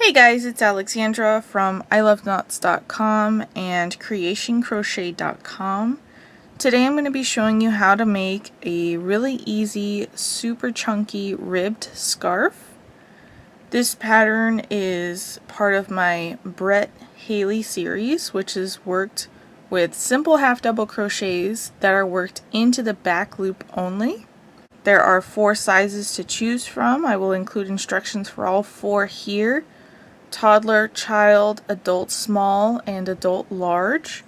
Hey guys, it's Alexandra from EyeLoveKnots.com and CreationCrochet.com. Today I'm going to be showing you how to make a really easy, super chunky ribbed scarf. This pattern is part of my Brett Haylee series, which is worked with simple half double crochets that are worked into the back loop only. There are 4 sizes to choose from. I will include instructions for all 4 here: toddler, child, adult small, and adult large.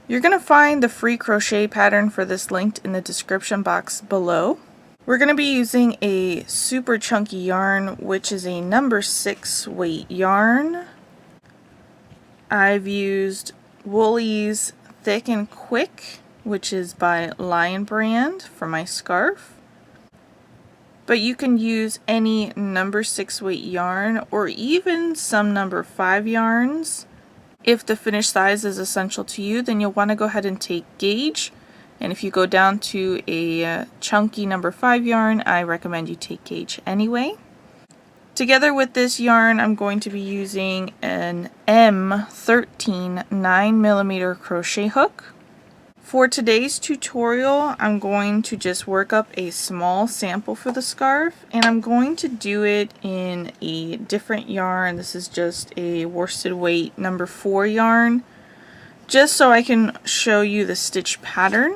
You're going to find the free crochet pattern for this linked in the description box below. We're going to be using a super chunky yarn, which is a number 6 weight yarn. I've used Woolly's Thick and Quick, which is by Lion Brand, for my scarf. But you can use any number 6 weight yarn or even some number 5 yarns. If the finished size is essential to you, then you'll want to go ahead and take gauge. And if you go down to a chunky number 5 yarn, I recommend you take gauge anyway. Together with this yarn, I'm going to be using an M13 9mm crochet hook. For today's tutorial, I'm going to just work up a small sample for the scarf, and I'm going to do it in a different yarn. This is just a worsted weight number 4 yarn, just so I can show you the stitch pattern.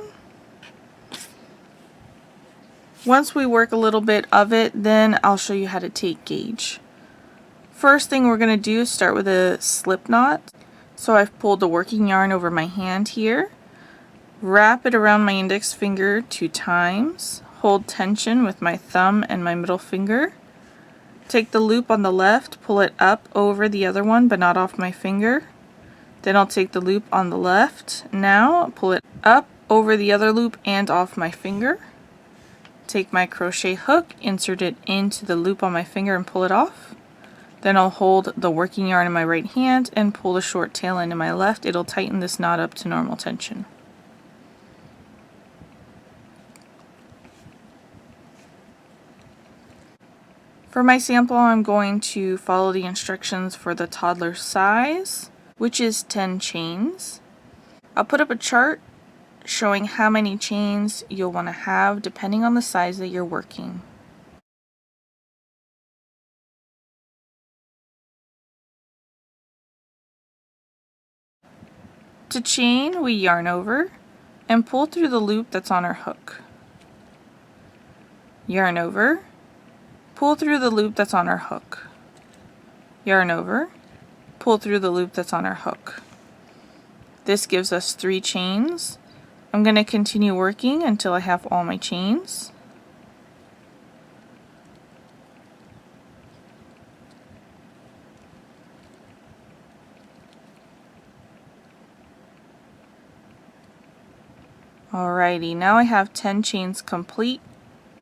Once we work a little bit of it, then I'll show you how to take gauge. First thing we're going to do is start with a slip knot. So I've pulled the working yarn over my hand here. Wrap it around my index finger 2 times, hold tension with my thumb and my middle finger. Take the loop on the left, pull it up over the other one but not off my finger. Then I'll take the loop on the left, now pull it up over the other loop and off my finger. Take my crochet hook, insert it into the loop on my finger and pull it off. Then I'll hold the working yarn in my right hand and pull the short tail end in my left. It'll tighten this knot up to normal tension. For my sample, I'm going to follow the instructions for the toddler size, which is 10 chains. I'll put up a chart showing how many chains you'll want to have depending on the size that you're working. To chain, we yarn over and pull through the loop that's on our hook. Yarn over, pull through the loop that's on our hook. Yarn over, pull through the loop that's on our hook. This gives us 3 chains. I'm going to continue working until I have all my chains. Alrighty, now I have 10 chains complete.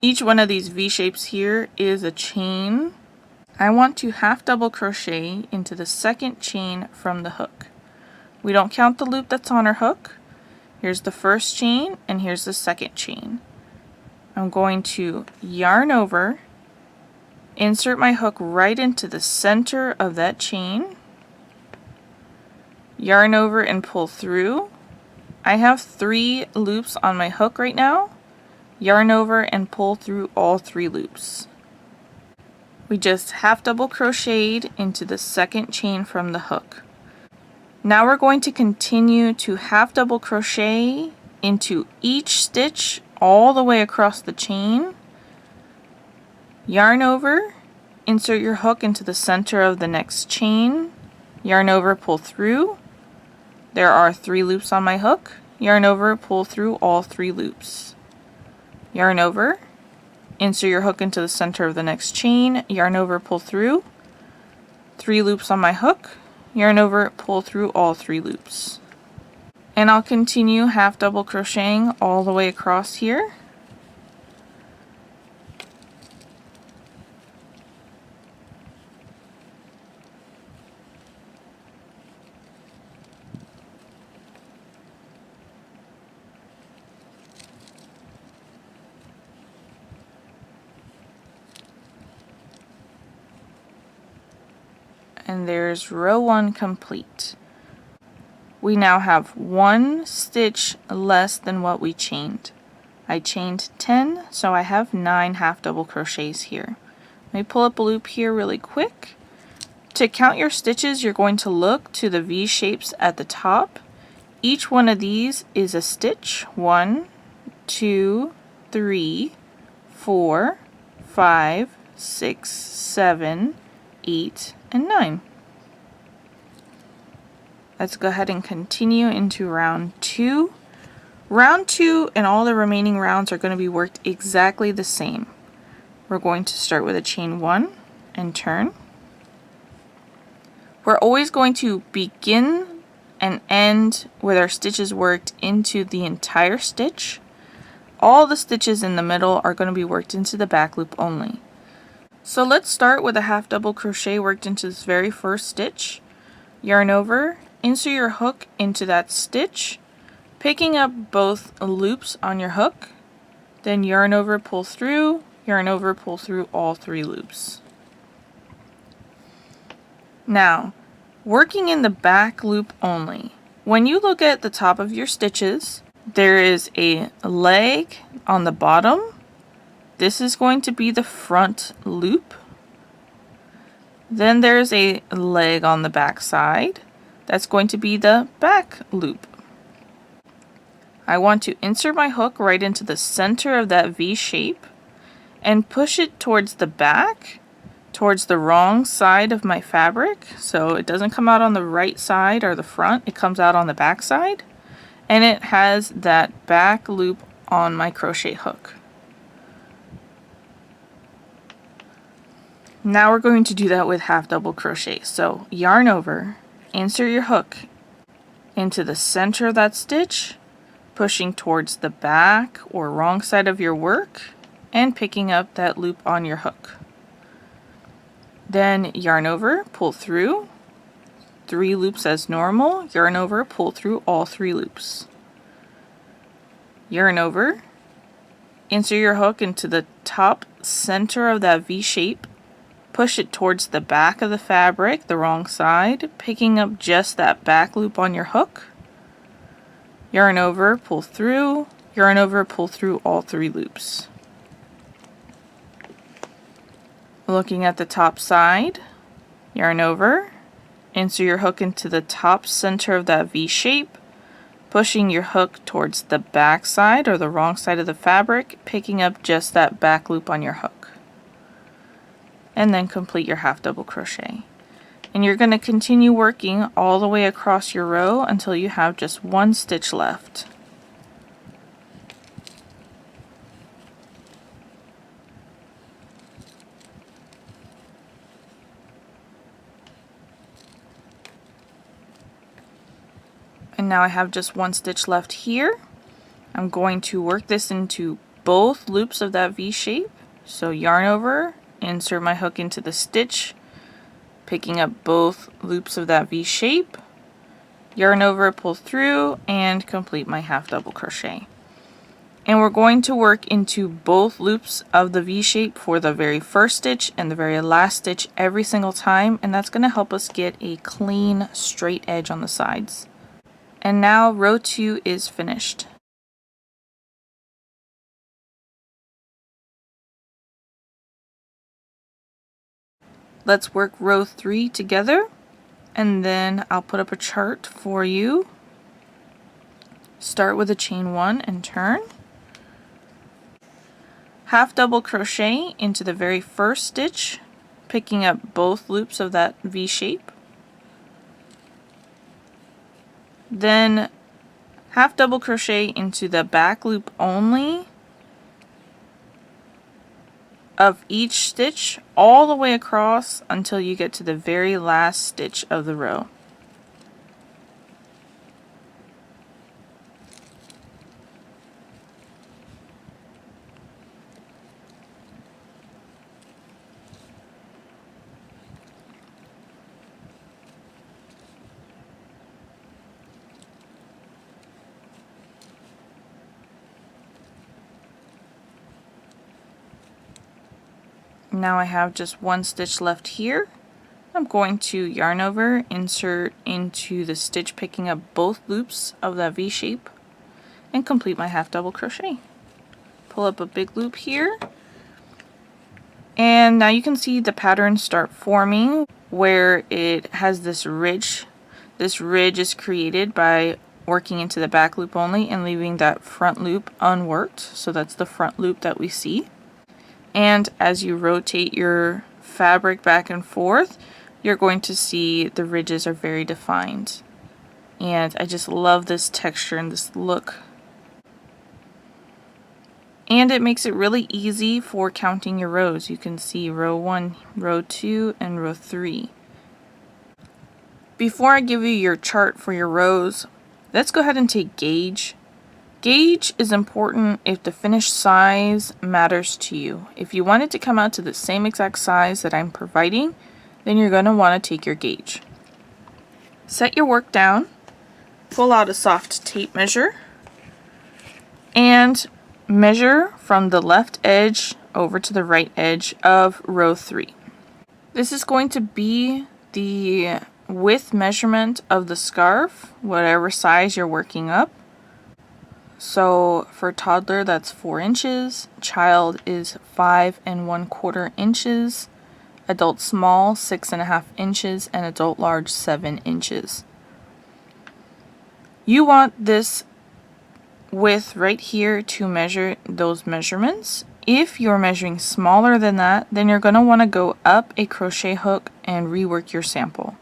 Each one of these V shapes here is a chain. I want to half double crochet into the second chain from the hook. We don't count the loop that's on our hook. Here's the first chain and here's the second chain. I'm going to yarn over, insert my hook right into the center of that chain, yarn over and pull through. I have 3 loops on my hook right now. Yarn over and pull through all 3 loops. We just half double crocheted into the second chain from the hook. Now we're going to continue to half double crochet into each stitch all the way across the chain. Yarn over, insert your hook into the center of the next chain, yarn over, pull through. There are 3 loops on my hook. Yarn over, pull through all 3 loops. Yarn over, insert your hook into the center of the next chain, yarn over, pull through. 3 loops on my hook, yarn over, pull through all 3 loops. And I'll continue half double crocheting all the way across here. and there's row 1 complete. We now have 1 stitch less than what we chained. I chained 10, so I have 9 half double crochets here. Let me pull up a loop here really quick. To count your stitches, you're going to look to the V shapes at the top. Each one of these is a stitch. 1, 2, 3, 4, 5, 6, 7, 8, and 9. Let's go ahead and continue into round 2. Round 2 and all the remaining rounds are going to be worked exactly the same. We're going to start with a chain 1 and turn. We're always going to begin and end with our stitches worked into the entire stitch. All the stitches in the middle are going to be worked into the back loop only. So let's start with a half double crochet worked into this very first stitch. Yarn over, insert your hook into that stitch, picking up both loops on your hook, then yarn over, pull through, yarn over, pull through all 3 loops. Now, working in the back loop only. When you look at the top of your stitches, there is a leg on the bottom. This is going to be the front loop. Then there's a leg on the back side. That's going to be the back loop. I want to insert my hook right into the center of that V shape and push it towards the back, towards the wrong side of my fabric. So it doesn't come out on the right side or the front, it comes out on the back side. And it has that back loop on my crochet hook. Now we're going to do that with half double crochet. So yarn over, insert your hook into the center of that stitch, pushing towards the back or wrong side of your work, and picking up that loop on your hook. Then yarn over, pull through, 3 loops as normal, yarn over, pull through all 3 loops. Yarn over, insert your hook into the top center of that V shape, push it towards the back of the fabric, the wrong side, picking up just that back loop on your hook. Yarn over, pull through, yarn over, pull through all 3 loops. Looking at the top side, yarn over, insert your hook into the top center of that V shape, pushing your hook towards the back side or the wrong side of the fabric, picking up just that back loop on your hook. And then complete your half double crochet. And you're going to continue working all the way across your row until you have just 1 stitch left. And now I have just 1 stitch left here. I'm going to work this into both loops of that V shape. So yarn over, insert my hook into the stitch, picking up both loops of that V shape, yarn over, pull through, and complete my half double crochet. And we're going to work into both loops of the V shape for the very first stitch and the very last stitch every single time, and that's going to help us get a clean straight edge on the sides. And now row 2 is finished. Let's work row 3 together, and then I'll put up a chart for you. Start with a chain 1 and turn. Half double crochet into the very first stitch, picking up both loops of that V shape. Then half double crochet into the back loop only of each stitch all the way across until you get to the very last stitch of the row. Now I have just 1 stitch left here. I'm going to yarn over, insert into the stitch, picking up both loops of that V shape, and complete my half double crochet. Pull up a big loop here, and now you can see the pattern start forming where it has this ridge. This ridge is created by working into the back loop only and leaving that front loop unworked. So that's the front loop that we see. And as you rotate your fabric back and forth, you're going to see the ridges are very defined. And I just love this texture and this look. And it makes it really easy for counting your rows. You can see row 1, row 2, and row 3. Before I give you your chart for your rows, let's go ahead and take gauge. Gauge is important if the finished size matters to you. If you want it to come out to the same exact size that I'm providing, then you're going to want to take your gauge. Set your work down, pull out a soft tape measure, and measure from the left edge over to the right edge of row 3. This is going to be the width measurement of the scarf, whatever size you're working up. So for toddler, that's 4 inches, child is 5 1/4 inches, adult small 6.5 inches, and adult large 7 inches. You want this width right here to measure those measurements. If you're measuring smaller than that, then you're going to want to go up a crochet hook and rework your sample.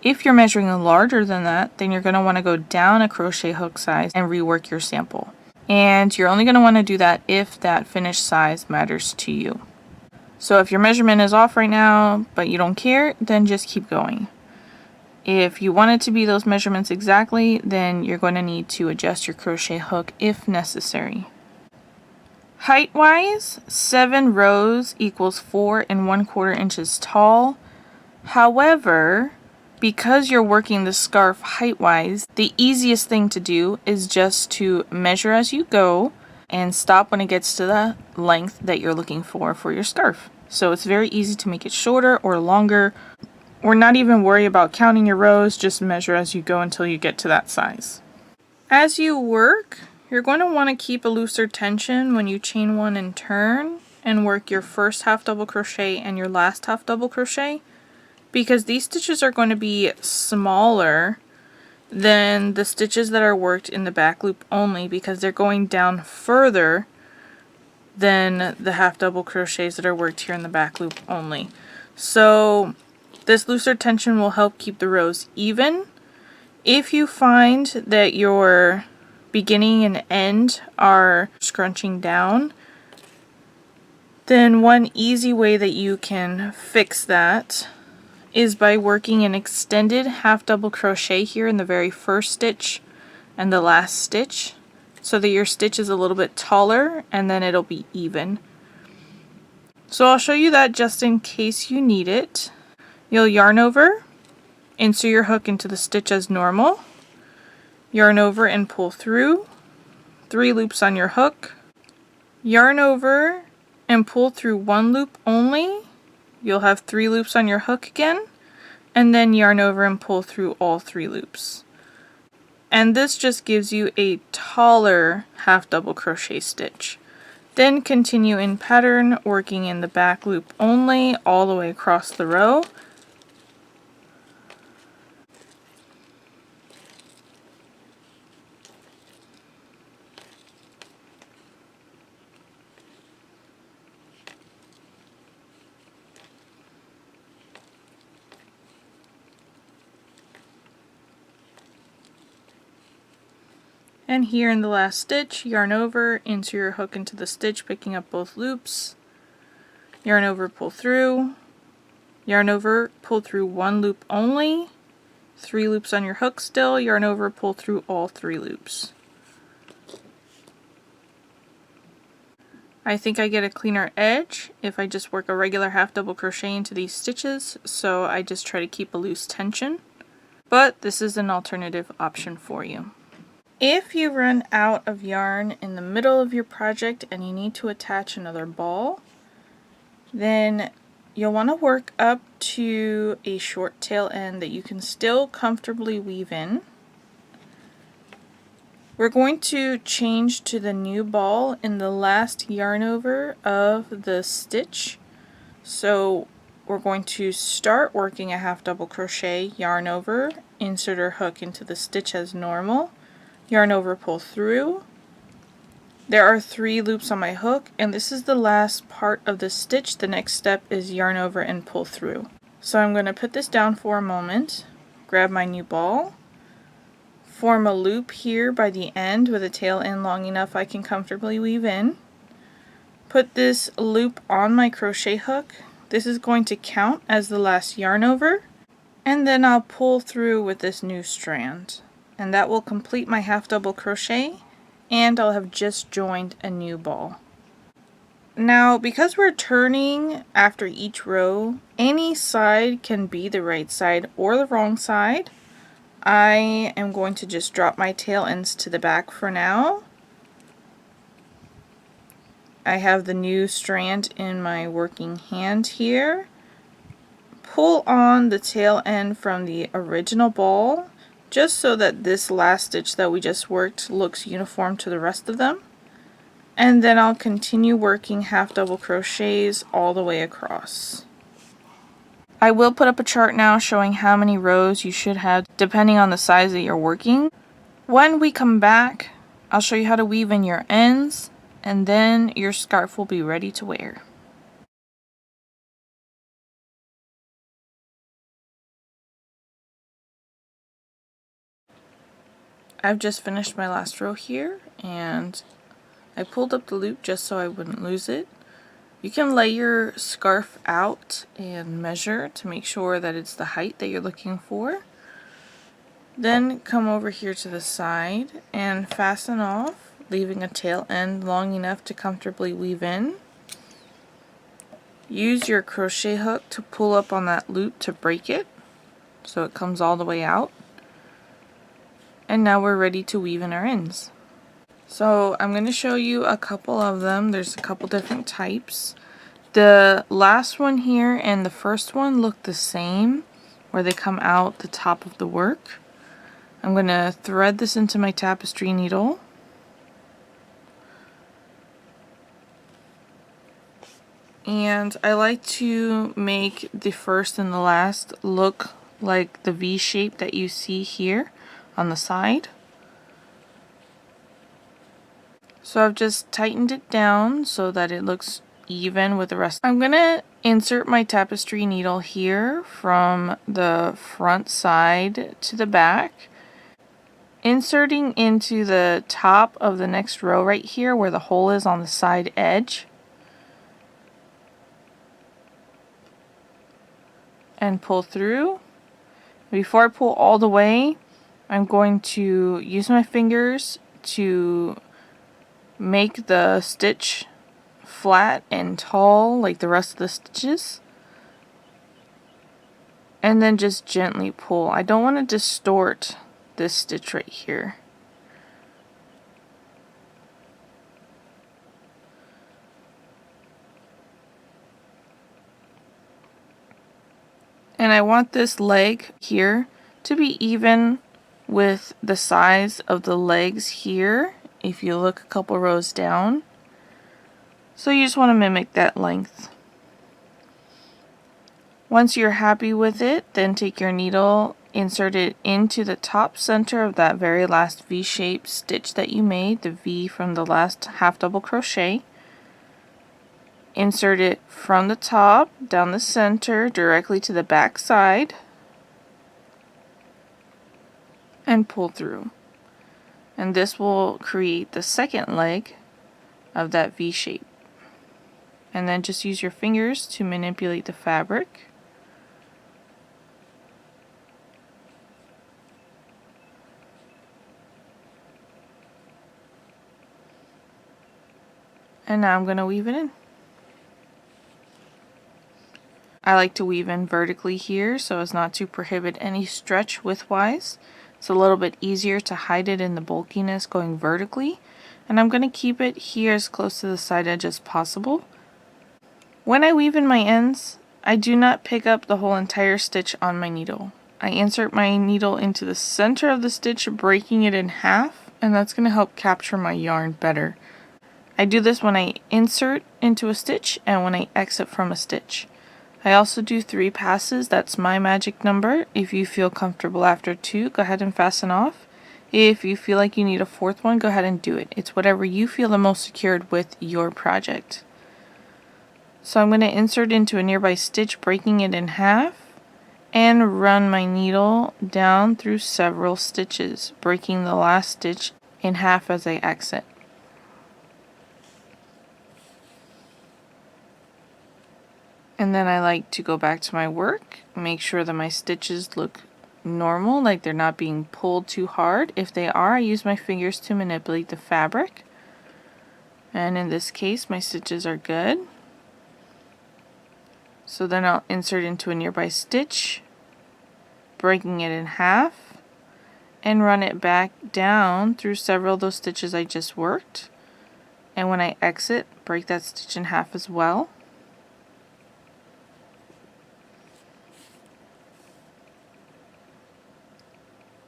If you're measuring larger than that, then you're going to want to go down a crochet hook size and rework your sample. And you're only going to want to do that if that finished size matters to you. So if your measurement is off right now, but you don't care, then just keep going. If you want it to be those measurements exactly, then you're going to need to adjust your crochet hook if necessary. Height-wise, 7 rows equals 4 1/4 inches tall. However, because you're working the scarf height-wise, the easiest thing to do is just to measure as you go and stop when it gets to the length that you're looking for your scarf. So it's very easy to make it shorter or longer, or not even worry about counting your rows, just measure as you go until you get to that size. As you work, you're going to want to keep a looser tension when you chain 1 and turn and work your first half double crochet and your last half double crochet, because these stitches are going to be smaller than the stitches that are worked in the back loop only, because they're going down further than the half double crochets that are worked here in the back loop only. So this looser tension will help keep the rows even. If you find that your beginning and end are scrunching down, then one easy way that you can fix that is by working an extended half double crochet here in the very first stitch and the last stitch, so that your stitch is a little bit taller and then it'll be even. So I'll show you that just in case you need it. You'll yarn over, insert your hook into the stitch as normal, yarn over and pull through, 3 loops on your hook, yarn over and pull through 1 loop only. You'll have 3 loops on your hook again, and then yarn over and pull through all 3 loops. And this just gives you a taller half double crochet stitch. Then continue in pattern, working in the back loop only all the way across the row. And here in the last stitch, yarn over, insert your hook into the stitch, picking up both loops, yarn over, pull through, yarn over, pull through 1 loop only, 3 loops on your hook still, yarn over, pull through all 3 loops. I think I get a cleaner edge if I just work a regular half double crochet into these stitches, so I just try to keep a loose tension, but this is an alternative option for you. If you run out of yarn in the middle of your project and you need to attach another ball, then You'll want to work up to a short tail end that you can still comfortably weave in. We're going to change to the new ball in the last yarn over of the stitch. So we're going to start working a half double crochet, yarn over, insert our hook into the stitch as normal, yarn over, pull through. There are 3 loops on my hook, and this is the last part of the stitch. The next step is yarn over and pull through. So I'm going to put this down for a moment, grab my new ball, form a loop here by the end with a tail end long enough I can comfortably weave in. Put this loop on my crochet hook. This is going to count as the last yarn over, and then I'll pull through with this new strand, and that will complete my half double crochet, and I'll have just joined a new ball. Now, because we're turning after each row, any side can be the right side or the wrong side. I am going to just drop my tail ends to the back for now. I have the new strand in my working hand here. Pull on the tail end from the original ball, just so that this last stitch that we just worked looks uniform to the rest of them. And then I'll continue working half double crochets all the way across. I will put up a chart now showing how many rows you should have depending on the size that you're working. When we come back, I'll show you how to weave in your ends, and then your scarf will be ready to wear. I've just finished my last row here, and I pulled up the loop just so I wouldn't lose it. You can lay your scarf out and measure to make sure that it's the height that you're looking for. Then come over here to the side and fasten off, leaving a tail end long enough to comfortably weave in. Use your crochet hook to pull up on that loop to break it so it comes all the way out. And now we're ready to weave in our ends. So I'm going to show you a couple of them. There's a couple different types. The last one here and the first one look the same, where they come out the top of the work. I'm going to thread this into my tapestry needle. And I like to make the first and the last look like the V shape that you see here on the side. So I've just tightened it down so that it looks even with the rest. I'm going to insert my tapestry needle here from the front side to the back, inserting into the top of the next row right here where the hole is on the side edge, and pull through. Before I pull all the way, I'm going to use my fingers to make the stitch flat and tall like the rest of the stitches, and then just gently pull. I don't want to distort this stitch right here. And I want this leg here to be even with the size of the legs here if you look a couple rows down. So you just want to mimic that length. Once you're happy with it, then take your needle, insert it into the top center of that very last V-shaped stitch that you made, the V from the last half double crochet. Insert it from the top down the center directly to the back side and pull through. And this will create the second leg of that V shape. And then just use your fingers to manipulate the fabric. And now I'm going to weave it in. I like to weave in vertically here so as not to prohibit any stretch widthwise. It's a little bit easier to hide it in the bulkiness going vertically. And I'm going to keep it here as close to the side edge as possible. When I weave in my ends, I do not pick up the whole entire stitch on my needle. I insert my needle into the center of the stitch, breaking it in half, and that's going to help capture my yarn better. I do this when I insert into a stitch and when I exit from a stitch. I also do 3 passes. That's my magic number. If you feel comfortable after 2, go ahead and fasten off. If you feel like you need a 4th one, go ahead and do it. It's whatever you feel the most secured with your project. So I'm going to insert into a nearby stitch, breaking it in half, and run my needle down through several stitches, breaking the last stitch in half as I exit. And then I like to go back to my work, make sure that my stitches look normal, like they're not being pulled too hard. If they are, I use my fingers to manipulate the fabric. And in this case, my stitches are good. So then I'll insert into a nearby stitch, breaking it in half, and run it back down through several of those stitches I just worked. And when I exit, break that stitch in half as well.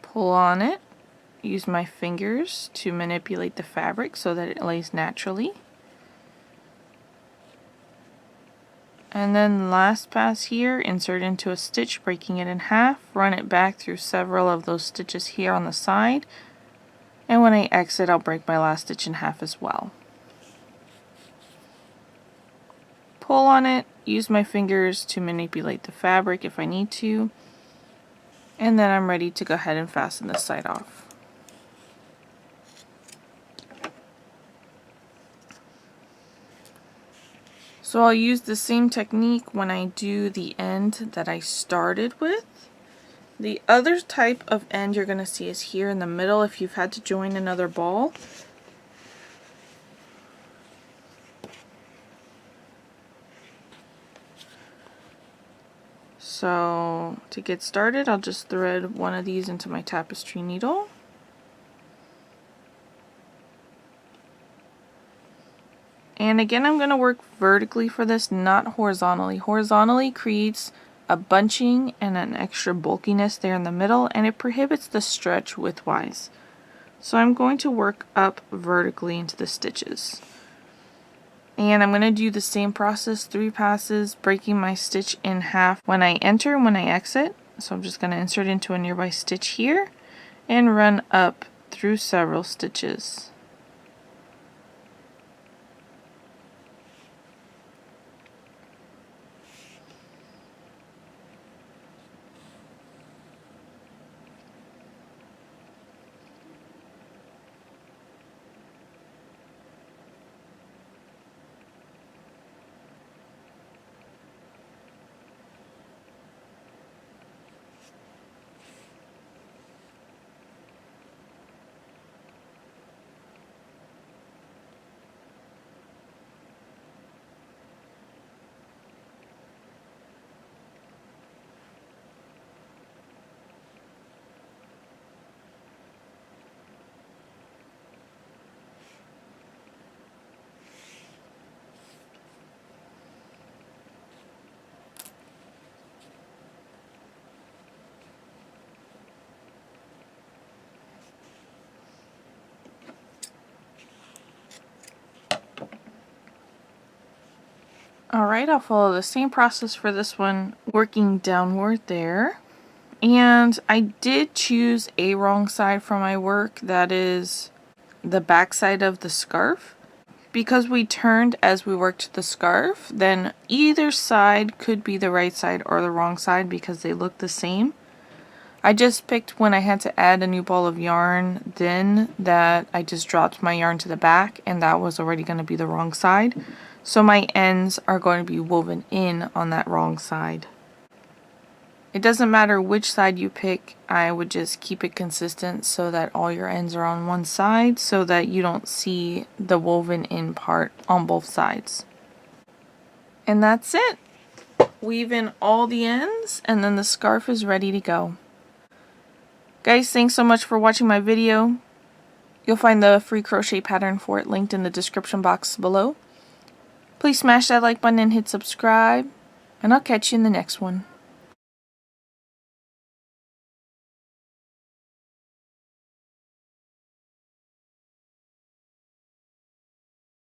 Pull on it, use my fingers to manipulate the fabric so that it lays naturally. And then last pass here, insert into a stitch, breaking it in half, run it back through several of those stitches here on the side, and when I exit, I'll break my last stitch in half as well. Pull on it, use my fingers to manipulate the fabric if I need to, and then I'm ready to go ahead and fasten this side off. So I'll use the same technique when I do the end that I started with. The other type of end you're going to see is here in the middle if you've had to join another ball. So to get started, I'll just thread one of these into my tapestry needle. And again, I'm going to work vertically for this, not horizontally. Horizontally creates a bunching and an extra bulkiness there in the middle, and it prohibits the stretch widthwise. So I'm going to work up vertically into the stitches. And I'm going to do the same process, 3 passes, breaking my stitch in half when I enter and when I exit. So I'm just going to insert into a nearby stitch here and run up through several stitches. Alright, I'll follow the same process for this one, working downward there. And I did choose a wrong side for my work, that is the back side of the scarf. Because we turned as we worked the scarf, then either side could be the right side or the wrong side because they look the same. I just picked when I had to add a new ball of yarn, then that I just dropped my yarn to the back, and that was already going to be the wrong side. So my ends are going to be woven in on that wrong side. It doesn't matter which side you pick, I would just keep it consistent so that all your ends are on one side so that you don't see the woven in part on both sides. And that's it. Weave in all the ends and then the scarf is ready to go. Guys, thanks so much for watching my video. You'll find the free crochet pattern for it linked in the description box below. Please smash that like button and hit subscribe. and I'll catch you in the next one.